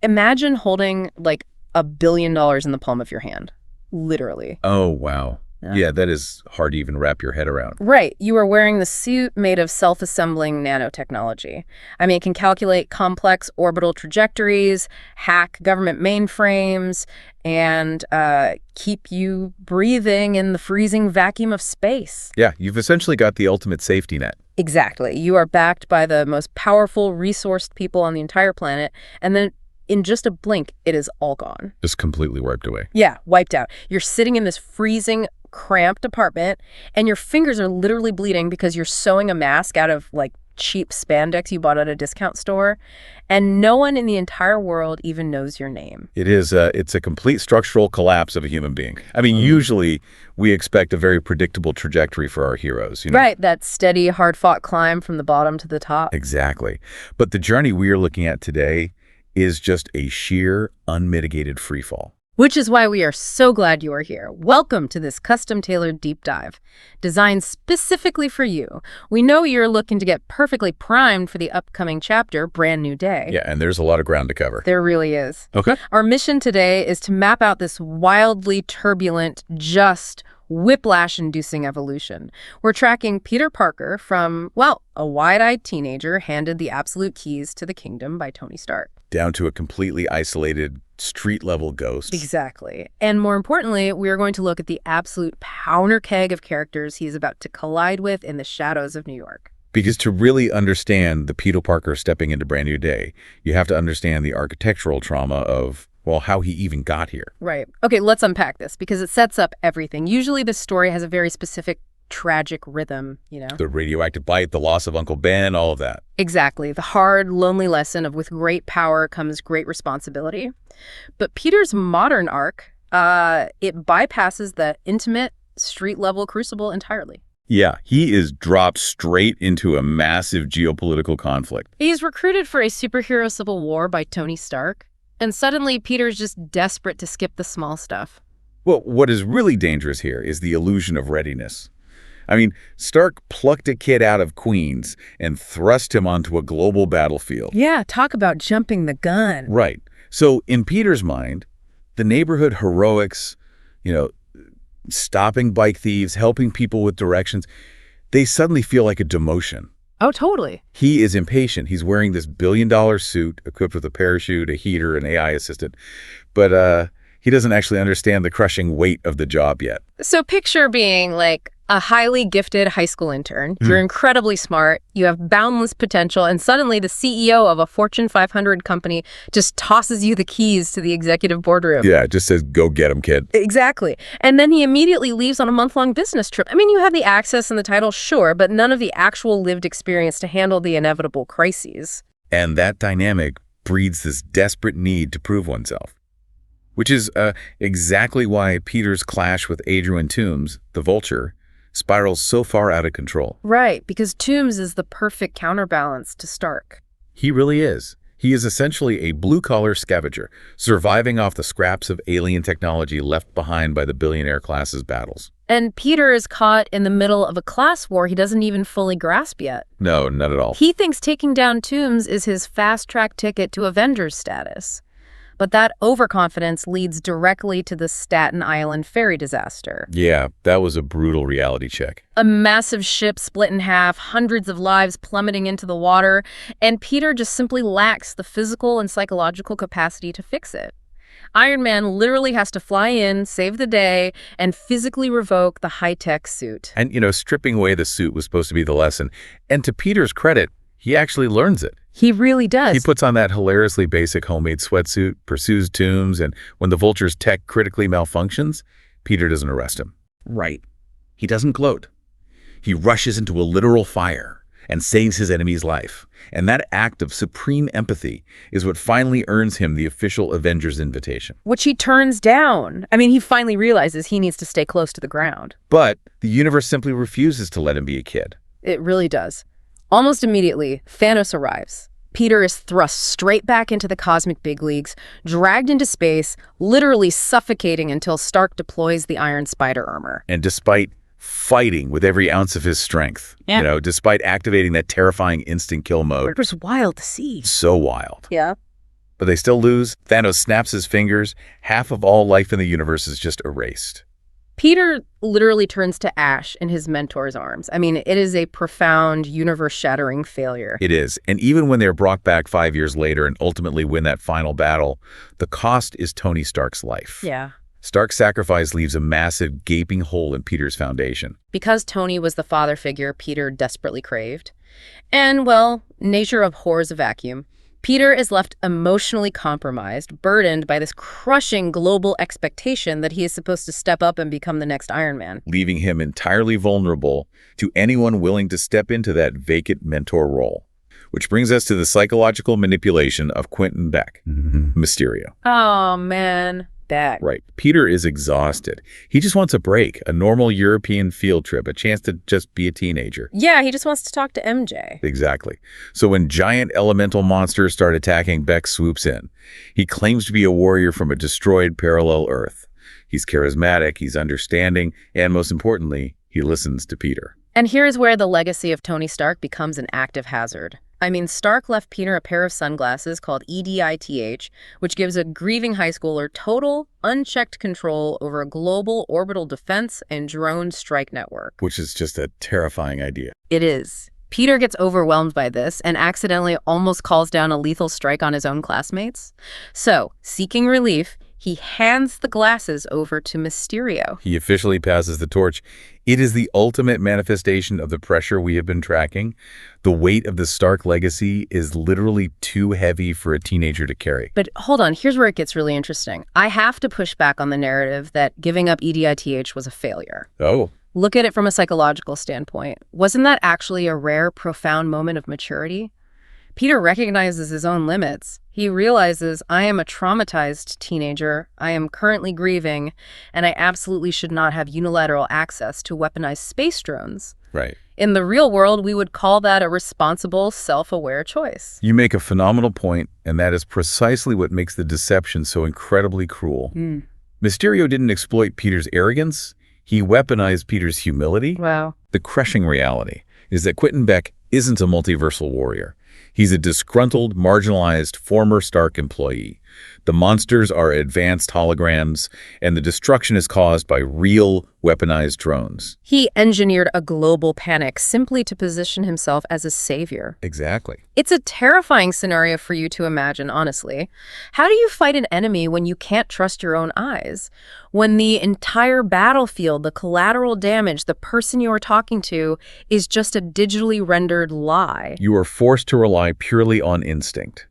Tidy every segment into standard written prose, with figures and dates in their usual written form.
Imagine holding like $1 billion in the palm of your hand. Literally. Oh, wow. Yeah, that is hard to even wrap your head around. Right. You are wearing the suit made of self-assembling nanotechnology. I mean, it can calculate complex orbital trajectories, hack government mainframes, and keep you breathing in the freezing vacuum of space. Yeah, you've essentially got the ultimate safety net. Exactly. You are backed by the most powerful, resourced people on the entire planet, and then in just a blink, it is all gone. Just completely wiped away. Yeah, wiped out. You're sitting in this freezing, cramped apartment, and your fingers are literally bleeding because you're sewing a mask out of, like, cheap spandex you bought at a discount store, and no one in the entire world even knows your name. It's a complete structural collapse of a human being. I mean, usually we expect a very predictable trajectory for our heroes. Right, that steady, hard-fought climb from the bottom to the top. Exactly. But the journey we are looking at today is just a sheer, unmitigated freefall. Which is why we are so glad you are here. Welcome to this custom-tailored deep dive, designed specifically for you. We know you're looking to get perfectly primed for the upcoming chapter, Brand New Day. Yeah, and there's a lot of ground to cover. There really is. Okay. Our mission today is to map out this wildly turbulent, just, whiplash-inducing evolution. We're tracking Peter Parker from, well, a wide-eyed teenager handed the absolute keys to the kingdom by Tony Stark. Down to a completely isolated street-level ghost. Exactly. And more importantly, we are going to look at the absolute powder keg of characters he's about to collide with in the shadows of New York. Because to really understand the Peter Parker stepping into Brand New Day, you have to understand the architectural trauma of, well, how he even got here. Right. Okay, let's unpack this because it sets up everything. Usually this story has a very specific tragic rhythm, you know? The radioactive bite, the loss of Uncle Ben, all of that. Exactly. The hard, lonely lesson of with great power comes great responsibility. But Peter's modern arc, it bypasses the intimate, street-level crucible entirely. Yeah, he is dropped straight into a massive geopolitical conflict. He's recruited for a superhero civil war by Tony Stark, and suddenly Peter's just desperate to skip the small stuff. Well, what is really dangerous here is the illusion of readiness. I mean, Stark plucked a kid out of Queens and thrust him onto a global battlefield. Yeah, talk about jumping the gun. Right. So in Peter's mind, the neighborhood heroics, stopping bike thieves, helping people with directions, they suddenly feel like a demotion. Oh, totally. He is impatient. He's wearing this billion-dollar suit equipped with a parachute, a heater, an AI assistant. But he doesn't actually understand the crushing weight of the job yet. So picture being like a highly gifted high school intern. You're incredibly smart, you have boundless potential, and suddenly the CEO of a Fortune 500 company just tosses you the keys to the executive boardroom. Yeah, it just says, go get him, kid. Exactly. And then he immediately leaves on a month-long business trip. I mean, you have the access and the title, sure, but none of the actual lived experience to handle the inevitable crises. And that dynamic breeds this desperate need to prove oneself. Which is exactly why Peter's clash with Adrian Toomes, the Vulture, spirals so far out of control. Right, because Toomes is the perfect counterbalance to Stark. He really is. He is essentially a blue-collar scavenger, surviving off the scraps of alien technology left behind by the billionaire class's battles. And Peter is caught in the middle of a class war he doesn't even fully grasp yet. No, not at all. He thinks taking down Toomes is his fast-track ticket to Avengers status. But that overconfidence leads directly to the Staten Island ferry disaster. Yeah, that was a brutal reality check. A massive ship split in half, hundreds of lives plummeting into the water, and Peter just simply lacks the physical and psychological capacity to fix it. Iron Man literally has to fly in, save the day, and physically revoke the high-tech suit. And, stripping away the suit was supposed to be the lesson. And to Peter's credit, he actually learns it. He really does. He puts on that hilariously basic homemade sweatsuit, pursues Toomes, and when the Vulture's tech critically malfunctions, Peter doesn't arrest him. Right. He doesn't gloat. He rushes into a literal fire and saves his enemy's life. And that act of supreme empathy is what finally earns him the official Avengers invitation. Which he turns down. I mean, he finally realizes he needs to stay close to the ground. But the universe simply refuses to let him be a kid. It really does. Almost immediately, Thanos arrives. Peter is thrust straight back into the cosmic big leagues, dragged into space, literally suffocating until Stark deploys the Iron Spider armor. And despite fighting with every ounce of his strength, despite activating that terrifying instant kill mode. It was wild to see. So wild. Yeah. But they still lose. Thanos snaps his fingers. Half of all life in the universe is just erased. Peter literally turns to ash in his mentor's arms. I mean, it is a profound, universe-shattering failure. It is. And even when they're brought back 5 years later and ultimately win that final battle, the cost is Tony Stark's life. Yeah. Stark's sacrifice leaves a massive, gaping hole in Peter's foundation. Because Tony was the father figure Peter desperately craved. And, well, nature abhors a vacuum. Peter is left emotionally compromised, burdened by this crushing global expectation that he is supposed to step up and become the next Iron Man. Leaving him entirely vulnerable to anyone willing to step into that vacant mentor role. Which brings us to the psychological manipulation of Quentin Beck, Mysterio. Oh, man. Beck. Right. Peter is exhausted. He just wants a break, a normal European field trip, a chance to just be a teenager. Yeah, he just wants to talk to MJ. Exactly. So when giant elemental monsters start attacking, Beck swoops in. He claims to be a warrior from a destroyed parallel Earth. He's charismatic, he's understanding, and most importantly, he listens to Peter. And here's where the legacy of Tony Stark becomes an active hazard. I mean, Stark left Peter a pair of sunglasses called EDITH, which gives a grieving high schooler total, unchecked control over a global orbital defense and drone strike network. Which is just a terrifying idea. It is. Peter gets overwhelmed by this and accidentally almost calls down a lethal strike on his own classmates. So, seeking relief, he hands the glasses over to Mysterio. He officially passes the torch. It is the ultimate manifestation of the pressure we have been tracking. The weight of the Stark legacy is literally too heavy for a teenager to carry. But hold on, here's where it gets really interesting. I have to push back on the narrative that giving up EDITH was a failure. Oh. Look at it from a psychological standpoint. Wasn't that actually a rare, profound moment of maturity? Peter recognizes his own limits. He realizes, I am a traumatized teenager, I am currently grieving, and I absolutely should not have unilateral access to weaponized space drones. Right. In the real world, we would call that a responsible, self-aware choice. You make a phenomenal point, and that is precisely what makes the deception so incredibly cruel. Mysterio didn't exploit Peter's arrogance. He weaponized Peter's humility. Wow. The crushing reality is that Quentin Beck isn't a multiversal warrior. He's a disgruntled, marginalized, former Stark employee. The monsters are advanced holograms, and the destruction is caused by real, weaponized drones. He engineered a global panic simply to position himself as a savior. Exactly. It's a terrifying scenario for you to imagine, honestly. How do you fight an enemy when you can't trust your own eyes? When the entire battlefield, the collateral damage, the person you are talking to is just a digitally rendered lie? You are forced to rely purely on instinct.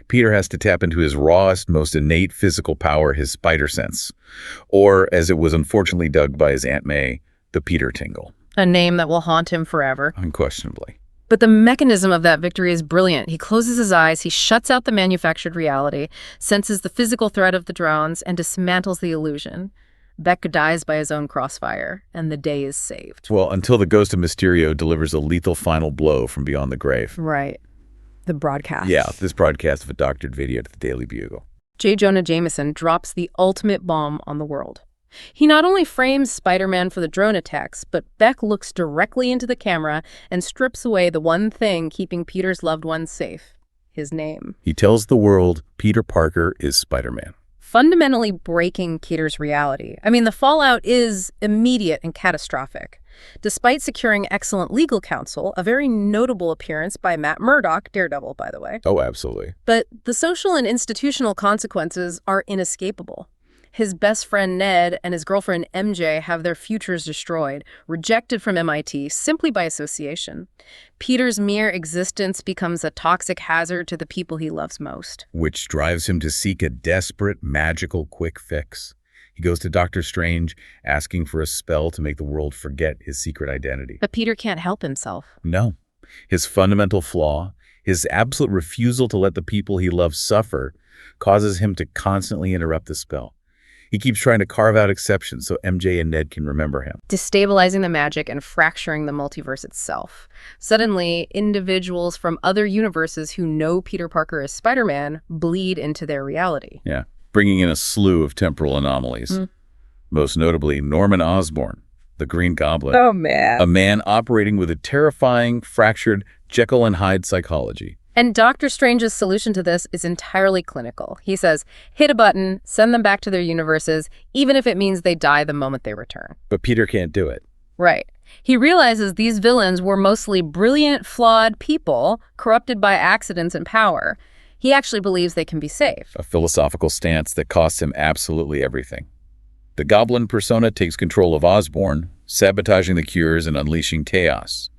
Peter has to tap into his rawest, most innate physical power, his spider sense. Or, as it was unfortunately dubbed by his Aunt May, the Peter tingle. A name that will haunt him forever. Unquestionably. But the mechanism of that victory is brilliant. He closes his eyes, he shuts out the manufactured reality, senses the physical threat of the drones, and dismantles the illusion. Beck dies by his own crossfire, and the day is saved. Well, until the ghost of Mysterio delivers a lethal final blow from beyond the grave. Right. The broadcast. Yeah, this broadcast of a doctored video to the Daily Bugle. J. Jonah Jameson drops the ultimate bomb on the world. He not only frames Spider-Man for the drone attacks, but Beck looks directly into the camera and strips away the one thing keeping Peter's loved ones safe: his name. He tells the world Peter Parker is Spider-Man. Fundamentally breaking Peter's reality. I mean, the fallout is immediate and catastrophic. Despite securing excellent legal counsel, a very notable appearance by Matt Murdock, Daredevil, by the way. Oh, absolutely. But the social and institutional consequences are inescapable. His best friend Ned and his girlfriend MJ have their futures destroyed, rejected from MIT simply by association. Peter's mere existence becomes a toxic hazard to the people he loves most. Which drives him to seek a desperate, magical quick fix. He goes to Doctor Strange, asking for a spell to make the world forget his secret identity. But Peter can't help himself. No. His fundamental flaw, his absolute refusal to let the people he loves suffer, causes him to constantly interrupt the spell. He keeps trying to carve out exceptions so MJ and Ned can remember him. Destabilizing the magic and fracturing the multiverse itself. Suddenly, individuals from other universes who know Peter Parker as Spider-Man bleed into their reality. Yeah, bringing in a slew of temporal anomalies. Most notably, Norman Osborn, the Green Goblin. Oh, man. A man operating with a terrifying, fractured Jekyll and Hyde psychology. And Doctor Strange's solution to this is entirely clinical. He says, hit a button, send them back to their universes, even if it means they die the moment they return. But Peter can't do it. Right. He realizes these villains were mostly brilliant, flawed people, corrupted by accidents and power. He actually believes they can be saved. A philosophical stance that costs him absolutely everything. The Goblin persona takes control of Osborn, sabotaging the cures and unleashing chaos.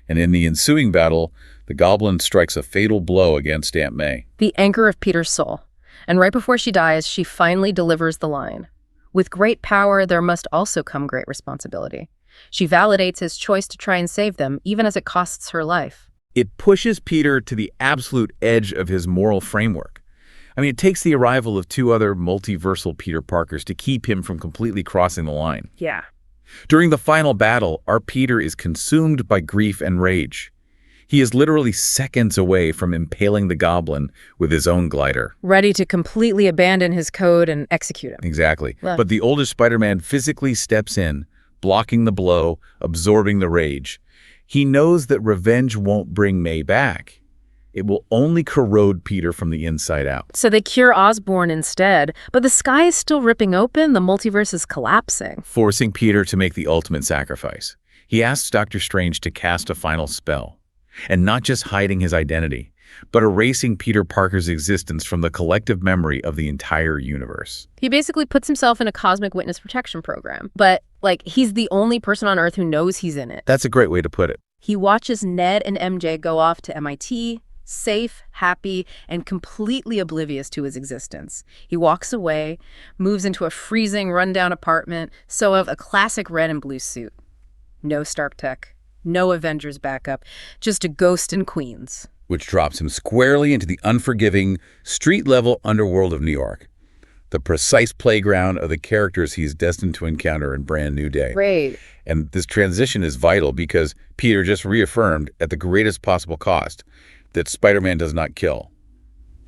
And in the ensuing battle, the Goblin strikes a fatal blow against Aunt May. The anchor of Peter's soul. And right before she dies, she finally delivers the line. With great power, there must also come great responsibility. She validates his choice to try and save them, even as it costs her life. It pushes Peter to the absolute edge of his moral framework. I mean, it takes the arrival of two other multiversal Peter Parkers to keep him from completely crossing the line. Yeah. During the final battle, our Peter is consumed by grief and rage. He is literally seconds away from impaling the Goblin with his own glider. Ready to completely abandon his code and execute him. Exactly. Well. But the older Spider-Man physically steps in, blocking the blow, absorbing the rage. He knows that revenge won't bring May back. It will only corrode Peter from the inside out. So they cure Osborn instead, but the sky is still ripping open, the multiverse is collapsing. Forcing Peter to make the ultimate sacrifice. He asks Doctor Strange to cast a final spell. And not just hiding his identity, but erasing Peter Parker's existence from the collective memory of the entire universe. He basically puts himself in a cosmic witness protection program. But, he's the only person on Earth who knows he's in it. That's a great way to put it. He watches Ned and MJ go off to MIT, safe, happy, and completely oblivious to his existence. He walks away, moves into a freezing, rundown apartment, so of a classic red and blue suit. No Stark tech, no Avengers backup, just a ghost in Queens. Which drops him squarely into the unforgiving, street-level underworld of New York. The precise playground of the characters he's destined to encounter in Brand New Day. Great. And this transition is vital because Peter just reaffirmed at the greatest possible cost that Spider-Man does not kill.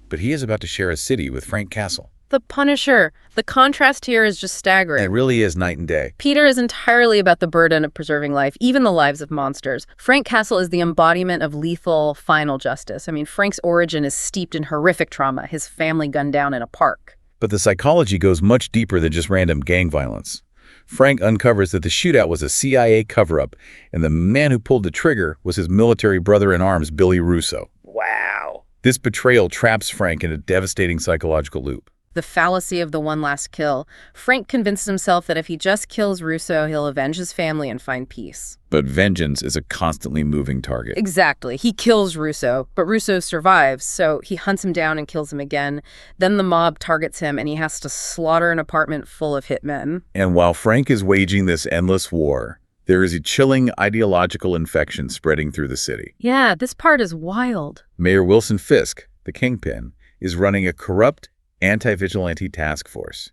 But he is about to share a city with Frank Castle. The Punisher. The contrast here is just staggering. It really is night and day. Peter is entirely about the burden of preserving life, even the lives of monsters. Frank Castle is the embodiment of lethal, final justice. I mean, Frank's origin is steeped in horrific trauma, his family gunned down in a park. But the psychology goes much deeper than just random gang violence. Frank uncovers that the shootout was a CIA cover-up, and the man who pulled the trigger was his military brother-in-arms, Billy Russo. Wow. This betrayal traps Frank in a devastating psychological loop. The fallacy of the one last kill. Frank convinces himself that if he just kills Russo, he'll avenge his family and find peace. But vengeance is a constantly moving target. Exactly. He kills Russo, but Russo survives, so he hunts him down and kills him again. Then the mob targets him, and he has to slaughter an apartment full of hitmen. And while Frank is waging this endless war, there is a chilling ideological infection spreading through the city. Yeah, this part is wild. Mayor Wilson Fisk, the Kingpin, is running a corrupt, anti-vigilante task force.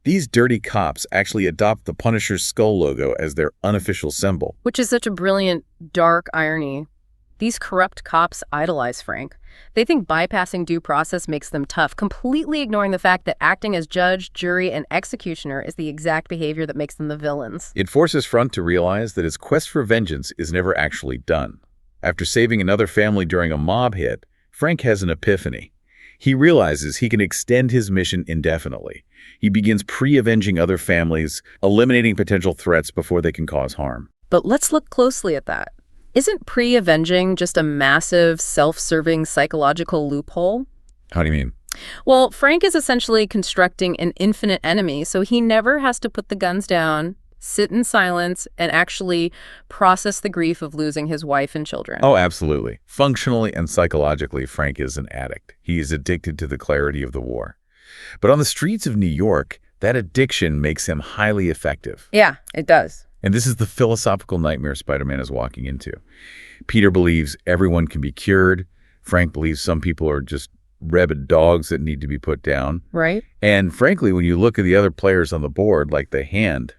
These dirty cops actually adopt the Punisher's skull logo as their unofficial symbol. Which is such a brilliant, dark irony. These corrupt cops idolize Frank. They think bypassing due process makes them tough, completely ignoring the fact that acting as judge, jury, and executioner is the exact behavior that makes them the villains. It forces Front to realize that his quest for vengeance is never actually done. After saving another family during a mob hit, Frank has an epiphany. He realizes he can extend his mission indefinitely. He begins pre-avenging other families, eliminating potential threats before they can cause harm. But let's look closely at that. Isn't pre-avenging just a massive, self-serving psychological loophole? How do you mean? Well, Frank is essentially constructing an infinite enemy, so he never has to put the guns down, sit in silence, and actually process the grief of losing his wife and children. Oh, absolutely. Functionally and psychologically, Frank is an addict. He is addicted to the clarity of the war. But on the streets of New York, that addiction makes him highly effective. Yeah, it does. And this is the philosophical nightmare Spider-Man is walking into. Peter believes everyone can be cured. Frank believes some people are just rabid dogs that need to be put down. Right. And frankly, when you look at the other players on the board, like the Hand,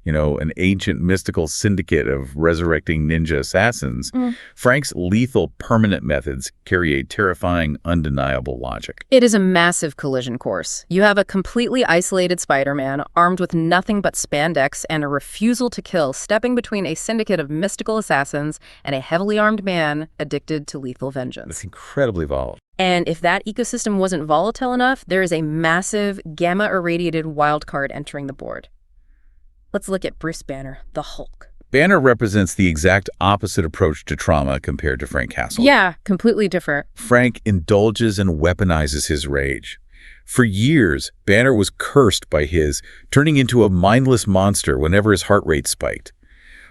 an ancient mystical syndicate of resurrecting ninja assassins, Frank's lethal permanent methods carry a terrifying, undeniable logic. It is a massive collision course. You have a completely isolated Spider-Man armed with nothing but spandex and a refusal to kill, stepping between a syndicate of mystical assassins and a heavily armed man addicted to lethal vengeance. It's incredibly volatile. And if that ecosystem wasn't volatile enough, there is a massive gamma-irradiated wildcard entering the board. Let's look at Bruce Banner, the Hulk. Banner represents the exact opposite approach to trauma compared to Frank Castle. Yeah, completely different. Frank indulges and weaponizes his rage. For years, Banner was cursed by turning into a mindless monster whenever his heart rate spiked.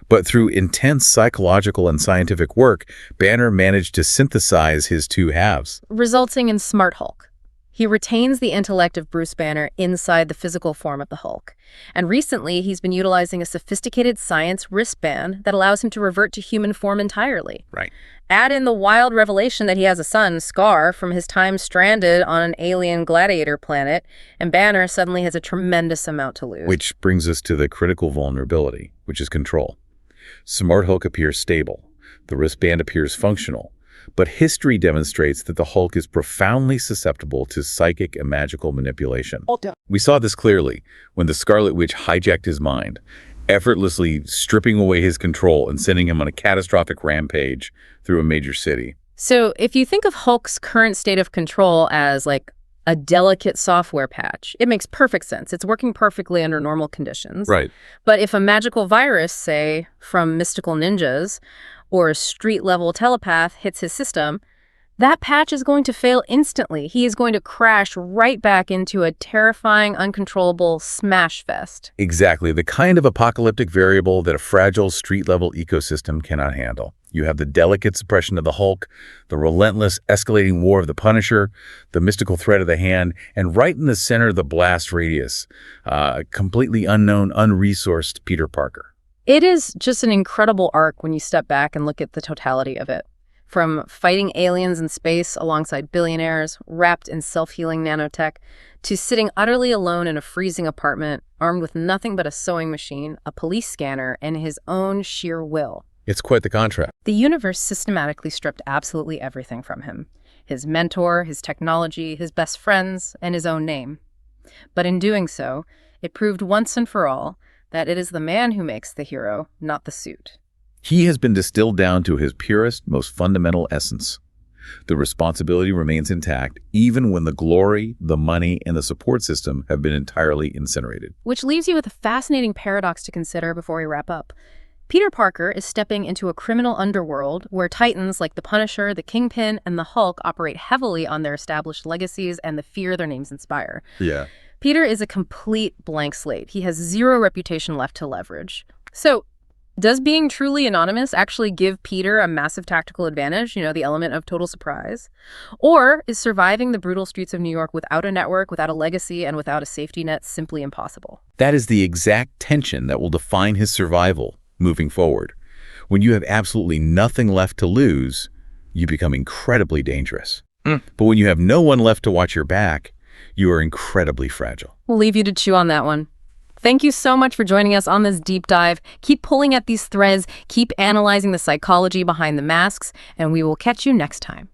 But through intense psychological and scientific work, Banner managed to synthesize his two halves, resulting in Smart Hulk. He retains the intellect of Bruce Banner inside the physical form of the Hulk. And recently, he's been utilizing a sophisticated science wristband that allows him to revert to human form entirely. Right. Add in the wild revelation that he has a son, Scar, from his time stranded on an alien gladiator planet, and Banner suddenly has a tremendous amount to lose. Which brings us to the critical vulnerability, which is control. Smart Hulk appears stable. The wristband appears functional. But history demonstrates that the Hulk is profoundly susceptible to psychic and magical manipulation. We saw this clearly when the Scarlet Witch hijacked his mind, effortlessly stripping away his control and sending him on a catastrophic rampage through a major city. So if you think of Hulk's current state of control as like a delicate software patch, it makes perfect sense. It's working perfectly under normal conditions. Right. But if a magical virus, say, from mystical ninjas, or a street-level telepath hits his system, that patch is going to fail instantly. He is going to crash right back into a terrifying, uncontrollable smash fest. Exactly, the kind of apocalyptic variable that a fragile street-level ecosystem cannot handle. You have the delicate suppression of the Hulk, the relentless escalating war of the Punisher, the mystical threat of the Hand, and right in the center, the blast radius, completely unknown, unresourced Peter Parker. It is just an incredible arc when you step back and look at the totality of it. From fighting aliens in space alongside billionaires, wrapped in self-healing nanotech, to sitting utterly alone in a freezing apartment, armed with nothing but a sewing machine, a police scanner, and his own sheer will. It's quite the contrast. The universe systematically stripped absolutely everything from him. His mentor, his technology, his best friends, and his own name. But in doing so, it proved once and for all that it is the man who makes the hero, not the suit. He has been distilled down to his purest, most fundamental essence. The responsibility remains intact, even when the glory, the money, and the support system have been entirely incinerated. Which leaves you with a fascinating paradox to consider before we wrap up. Peter Parker is stepping into a criminal underworld where titans like the Punisher, the Kingpin, and the Hulk operate heavily on their established legacies and the fear their names inspire. Yeah. Peter is a complete blank slate. He has zero reputation left to leverage. So, does being truly anonymous actually give Peter a massive tactical advantage, the element of total surprise? Or is surviving the brutal streets of New York without a network, without a legacy, and without a safety net simply impossible? That is the exact tension that will define his survival moving forward. When you have absolutely nothing left to lose, you become incredibly dangerous. But when you have no one left to watch your back, you are incredibly fragile. We'll leave you to chew on that one. Thank you so much for joining us on this deep dive. Keep pulling at these threads, keep analyzing the psychology behind the masks, and we will catch you next time.